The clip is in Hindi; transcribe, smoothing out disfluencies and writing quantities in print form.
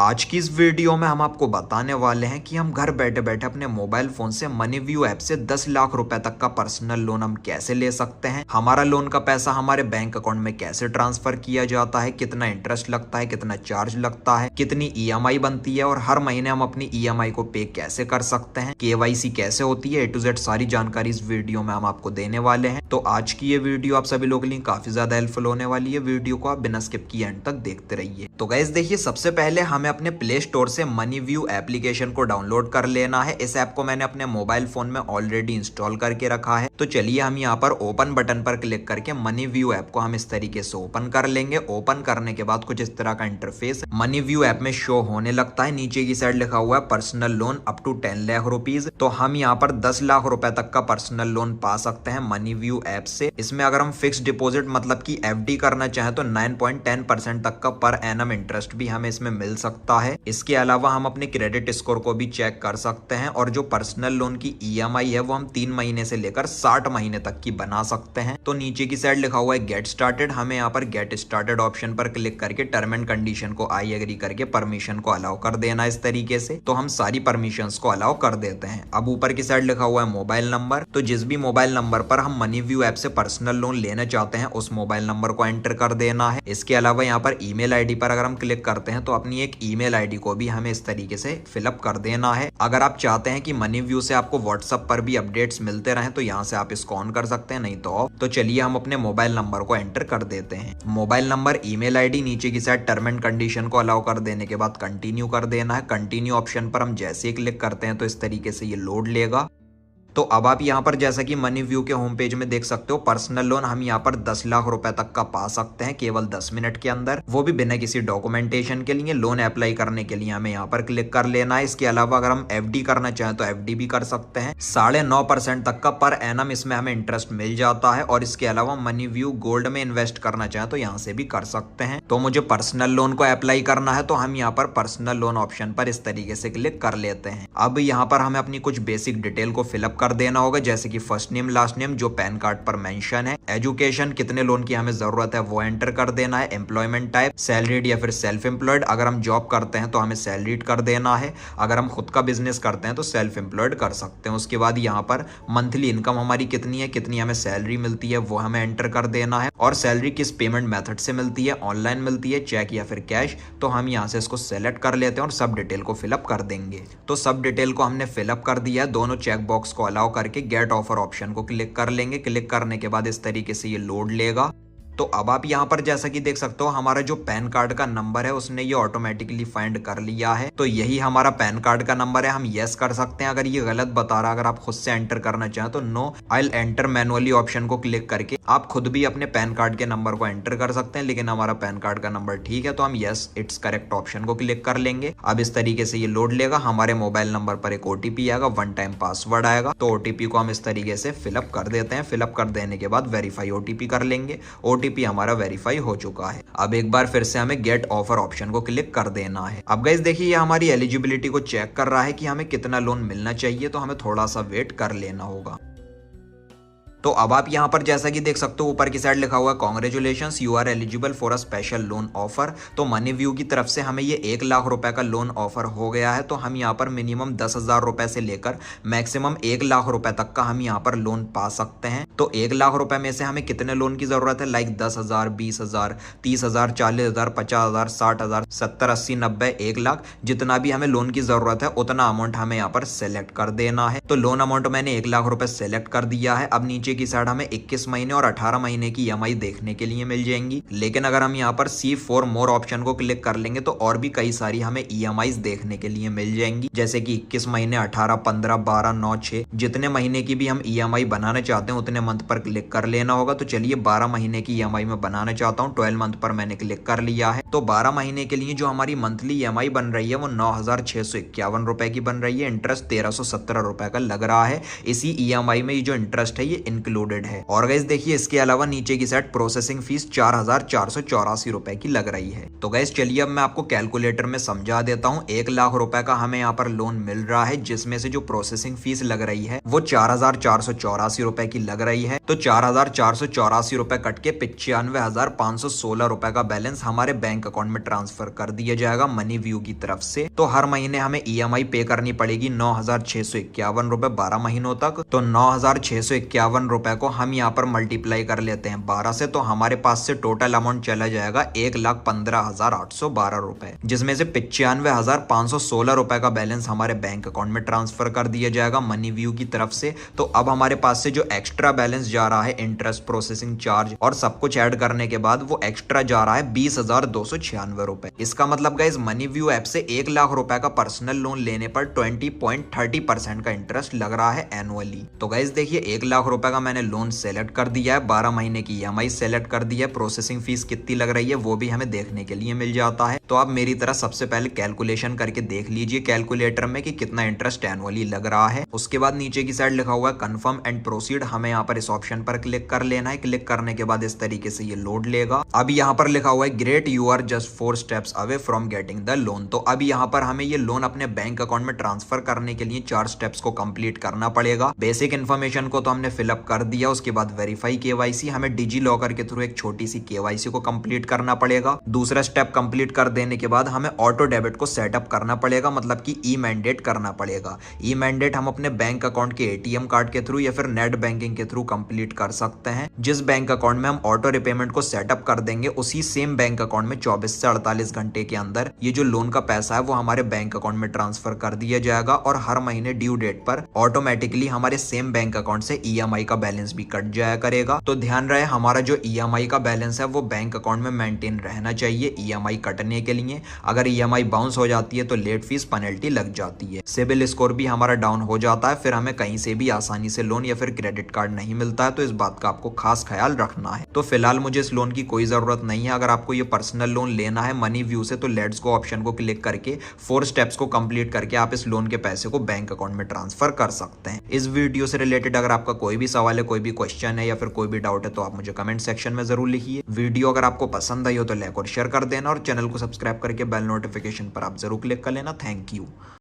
आज की इस वीडियो में हम आपको बताने वाले हैं कि हम घर बैठे बैठे अपने मोबाइल फोन से मनीव्यू ऐप से 10 लाख रुपए तक का पर्सनल लोन हम कैसे ले सकते हैं, हमारा लोन का पैसा हमारे बैंक अकाउंट में कैसे ट्रांसफर किया जाता है, कितना इंटरेस्ट लगता है, कितना चार्ज लगता है, कितनी ईएमआई बनती है और हर महीने हम अपनी ईएमआई को पे कैसे कर सकते हैं, केवाईसी कैसे होती है, A to Z सारी जानकारी इस वीडियो में हम आपको देने वाले हैं। तो आज की ये वीडियो आप सभी लोगों के लिए काफी ज्यादा हेल्पफुल होने वाली है। वीडियो को आप बिना स्किप किए एंड तक देखते रहिए। तो गाइस देखिए, सबसे पहले हमें अपने प्ले स्टोर से मनीव्यू एप्लीकेशन को डाउनलोड कर लेना है। इस ऐप को मैंने अपने मोबाइल फोन में ऑलरेडी इंस्टॉल करके रखा है। तो चलिए हम यहाँ पर ओपन बटन पर क्लिक करके मनीव्यू ऐप को हम इस तरीके से ओपन कर लेंगे। ओपन करने के बाद कुछ इस तरह का इंटरफेस मनीव्यू ऐप में शो होने लगता है। नीचे की साइड लिखा हुआ है personal loan up to 10 lakh rupees. तो हम यहाँ पर 10 लाख रुपए तक का पर्सनल लोन पा सकते हैं मनीव्यू ऐप से। इसमें अगर हम फिक्स डिपॉजिट मतलब की एफडी करना चाहें तो 9.10% तक का पर एनम इंटरेस्ट भी हमें इसमें मिल सकता है। इसके अलावा हम अपने क्रेडिट स्कोर को भी चेक कर सकते हैं और जो पर्सनल लोन की ईएमआई है वो हम 3 महीने से लेकर 60 महीने तक की बना सकते हैं। तो नीचे की साइड लिखा हुआ है गेट स्टार्टेड। हमें यहाँ पर गेट स्टार्टेड ऑप्शन पर क्लिक करके टर्म एंड कंडीशन को आई एग्री करके परमिशन को अलाउ कर देना इस तरीके से। तो हम सारी परमिशंस को अलाउ कर देते हैं। अब ऊपर की साइड लिखा हुआ है मोबाइल नंबर। तो जिस भी मोबाइल नंबर पर हम मनीव्यू ऐप से पर्सनल लोन लेना चाहते हैं उस मोबाइल नंबर को एंटर कर देना है। इसके अलावा यहाँ पर ईमेल आईडी पर अगर हम क्लिक करते हैं तो अपनी एक ईमेल आईडी को भी हमें इस तरीके से फिलअप कर देना है। अगर आप चाहते हैं कि मनीव्यू से आपको व्हाट्सएप पर भी अपडेट्स मिलते रहें तो यहाँ से आप इसको ऑन कर सकते हैं, नहीं तो ऑफ। तो चलिए हम अपने मोबाइल नंबर को एंटर कर देते हैं। मोबाइल नंबर, ईमेल आईडी, नीचे की साइड टर्म एंड कंडीशन को अलाउ कर देने के बाद कंटिन्यू कर देना है। कंटिन्यू ऑप्शन पर हम जैसे ही क्लिक करते हैं तो इस तरीके से ये लोड लेगा। तो अब आप यहाँ पर जैसा कि मनीव्यू के होम पेज में देख सकते हो, पर्सनल लोन हम यहाँ पर 10 लाख रुपए तक का पा सकते हैं केवल 10 मिनट के अंदर, वो भी बिना किसी डॉक्यूमेंटेशन के लिए। लोन अप्लाई करने के लिए हमें यहाँ पर क्लिक कर लेना है। इसके अलावा अगर हम एफडी करना चाहें तो एफडी भी कर सकते हैं। 9.5% तक का पर एनम इसमें हमें इंटरेस्ट मिल जाता है। और इसके अलावा मनीव्यू गोल्ड में इन्वेस्ट करना चाहें तो यहाँ से भी कर सकते हैं। तो मुझे पर्सनल लोन को अप्लाई करना है तो हम यहाँ पर पर्सनल लोन ऑप्शन पर इस तरीके से क्लिक कर लेते हैं। अब यहाँ पर हमें अपनी कुछ बेसिक डिटेल को फिलअप कर देना होगा, जैसे कि फर्स्ट नेम, लास्ट नेम जो पैन कार्ड पर मेंशन है, एजुकेशन कितने लोन की हमें जरूरत है वो एंटर कर देना है, एम्प्लॉयमेंट टाइप सैलरीड या फिर सेल्फ एम्प्लॉयड। अगर हम जॉब करते हैं तो हमें सैलरीड कर देना है। अगर हम खुद का बिजनेस करते हैं तो सेल्फ एम्प्लॉयड कर सकते हैं। उसके बाद यहाँ पर मंथली इनकम हमारी कितनी है, कितनी हमें सैलरी मिलती है वो हमें एंटर कर देना है। और सैलरी किस पेमेंट मेथड से मिलती है, ऑनलाइन मिलती है, चेक या फिर कैश। तो हम यहाँ से इसको सेलेक्ट कर लेते हैं और सब डिटेल को फिलअप कर देंगे। तो सब डिटेल को हमने फिलअप कर दिया है। दोनों चेक बॉक्स को अलाउ करके गेट ऑफर ऑप्शन को क्लिक कर लेंगे। क्लिक करने के बाद इस तरीके से ये लोड लेगा। तो अब आप यहाँ पर जैसा कि देख सकते हो, हमारा जो पैन कार्ड का नंबर है उसने ये ऑटोमेटिकली फाइंड कर लिया है। तो यही हमारा पैन कार्ड का नंबर है। हम यस कर सकते हैं। अगर ये गलत बता रहा, अगर आप खुद से एंटर करना चाहें तो no, I will enter manually option को क्लिक करके आप खुद भी अपने पैन कार्ड के नंबर को एंटर कर सकते हैं। लेकिन हमारा पैन कार्ड का नंबर ठीक है तो हम यस इट्स करेक्ट ऑप्शन को क्लिक कर लेंगे। अब इस तरीके से ये लोड लेगा। हमारे मोबाइल नंबर पर एक ओटीपी आएगा, 1 टाइम पासवर्ड आएगा। तो ओटीपी को हम इस तरीके से फिलअप कर देते हैं। फिलअप कर देने के बाद वेरीफाई ओटीपी कर लेंगे। ओटीपी हमारा वेरीफाई हो चुका है। अब एक बार फिर से हमें गेट ऑफर ऑप्शन को क्लिक कर देना है। अब गाइस देखिए, ये हमारी एलिजिबिलिटी को चेक कर रहा है कि हमें कितना लोन मिलना चाहिए। तो हमें थोड़ा सा वेट कर लेना होगा। तो अब आप यहाँ पर जैसा कि देख सकते हो, ऊपर की साइड लिखा हुआ है congratulations you are eligible for a special loan offer. तो मनीव्यू की तरफ से हमें ये 1 लाख रुपए का लोन ऑफर हो गया है। तो हम यहाँ पर मिनिमम 10,000 रुपए से लेकर मैक्सिमम 1 लाख रुपए तक का हम यहाँ पर लोन पा सकते हैं। तो 1 लाख रुपए में से हमें कितने लोन की जरूरत है, लाइक 10,000, 20,000, 30,000, 40,000, 50,000, 60,000, 70, 80, 90, 1 लाख, जितना भी हमें लोन की जरूरत है उतना अमाउंट हमें यहाँ पर सेलेक्ट कर देना है। तो लोन अमाउंट मैंने 1 लाख रुपए सेलेक्ट कर दिया है। अब नीचे की साइड हमें 21 महीने और 18 महीने की ईएमआई देखने के लिए मिल जाएंगी। लेकिन अगर हम यहाँ पर सी फॉर मोर ऑप्शन को क्लिक कर लेंगे तो और भी कई सारी हमें ईएमआई देखने के लिए मिल जाएंगी, जैसे कि 21 महीने, 18, 15, 12, 9, 6, जितने महीने की भी हम ईएमआई बनाना चाहते हैं उतने मंथ पर क्लिक कर लेना होगा। तो चलिए 12 महीने की ईएमआई में बनाना चाहता हूँ, 12 मंथ पर मैंने क्लिक कर लिया है। तो 12 महीने के लिए जो हमारी मंथली ईएमआई बन रही है वो 9,651 रुपए की बन रही है। इंटरेस्ट 1,317 रुपए का लग रहा है। इसी ईएमआई में ये जो इंटरेस्ट है ये इंक्लूडेड है। और गाइस देखिए इसके अलावा नीचे की साइड प्रोसेसिंग फीस 4,484 रुपए की लग रही है। तो गाइस चलिए अब मैं आपको कैलकुलेटर में समझा देता हूँ। 1 लाख रुपए का हमें यहाँ पर लोन मिल रहा है, जिसमें से जो प्रोसेसिंग फीस लग रही है वो 4,484 रुपए की लग रही है। तो 4,484 रुपए कट के 95,516 रुपए का बैलेंस हमारे बैंक अकाउंट में ट्रांसफर कर दिया जाएगा मनी व्यू की तरफ से। तो हर महीने हमें EMI पे करनी पड़ेगी 9,651 रुपए 12 महीनों तक। तो 9,651 रुपए को हम यहाँ पर मल्टीप्लाई कर लेते हैं 12 से, तो हमारे पास से टोटल अमाउंट चला जाएगा 1,15,812 रुपए, जिसमें से 95,516 रुपए का बैलेंस हमारे बैंक अकाउंट में ट्रांसफर कर दिया जाएगा मनी व्यू की तरफ से। तो अब हमारे पास से जो एक्स्ट्रा बैलेंस जा रहा है इंटरेस्ट, प्रोसेसिंग चार्ज और सब कुछ ऐड करने के बाद वो एक्स्ट्रा जा रहा है 20,296 रुपए। इसका मतलब गाइस मनी व्यू ऐप से 1 लाख रुपए का पर्सनल लोन लेने पर 20.30% का इंटरेस्ट लग रहा है एनुअली। तो गाइस देखिए 1 लाख रुपए का मैंने लोन सेलेक्ट कर दिया है, 12 महीने की EMI सेलेक्ट कर दी है, प्रोसेसिंग फीस कितनी लग रही है वो भी हमें देखने के लिए मिल जाता है। तो आप मेरी तरह सबसे पहले कैलकुलेशन करके देख लीजिए कैलकुलेटर में कि कितना इंटरेस्ट एनुअली लग रहा है। उसके बाद नीचे की साइड लिखा हुआ है कंफर्म एंड प्रोसीड, हमें यहाँ पर इस ऑप्शन पर क्लिक कर लेना है। क्लिक करने के बाद इस तरीके से ये लोड लेगा। अब यहाँ पर लिखा हुआ है great, you are just 4 steps away from getting the loan. तो अब यहाँ पर हमें ये लोन अपने बैंक अकाउंट में ट्रांसफर करने के लिए 4 स्टेप्स को कंप्लीट करना पड़ेगा। बेसिक इन्फॉर्मेशन को तो हमने फिलअप कर दिया, उसके बाद वेरीफाई KYC, हमें डिजी लॉकर के थ्रू एक छोटी सी KYC को कंप्लीट करना पड़ेगा। दूसरा स्टेप कंप्लीट कर देने के बाद हमें ऑटो डेबिट को सेटअप करना पड़ेगा, मतलब कि ई मैंडेट करना पड़ेगा। ई मैंडेट हम अपने बैंक अकाउंट के ATM कार्ड के थ्रू या फिर नेट बैंकिंग के थ्रू कंप्लीट कर सकते हैं। जिस बैंक अकाउंट में हम ऑटो रिपेमेंट को सेटअप कर देंगे उसी सेम बैंक अकाउंट में 24 से 48 घंटे के अंदर ये जो लोन का पैसा है वो हमारे बैंक अकाउंट में ट्रांसफर कर दिया जाएगा और हर महीने ड्यू डेट पर ऑटोमेटिकली हमारे सेम बैंक अकाउंट से EMI का बैलेंस भी कट जाया करेगा। तो ध्यान रहे हमारा जो EMI का बैलेंस है वो बैंक अकाउंट में मेंटेन रहना चाहिए EMI कटने के लिए। अगर EMI बाउंस हो जाती है तो लेट फीस पेनल्टी लग जाती है, सिबिल स्कोर भी हमारा डाउन हो जाता है, फिर हमें कहीं से भी आसानी से लोन या फिर क्रेडिट कार्ड नहीं मिलता है। तो इस बात का आपको खास ख्याल रखना है। तो फिलहाल मुझे इस लोन की कोई जरूरत नहीं है। अगर आपको ये पर्सनल लोन लेना है मनी व्यू से तो लेट्स गो ऑप्शन को क्लिक करके 4 स्टेप्स को कंप्लीट करके आप इस लोन के पैसे को बैंक अकाउंट में ट्रांसफर कर सकते हैं। इस वीडियो से रिलेटेड अगर आपका कोई भी सवाल है, कोई भी क्वेश्चन है या फिर कोई भी डाउट है तो आप मुझे कमेंट सेक्शन में जरूर लिखिए। वीडियो अगर आपको पसंद आई हो तो लाइक और शेयर कर देना और चैनल को सब्सक्राइब करके बेल नोटिफिकेशन पर आप जरूर क्लिक कर लेना। Thank you.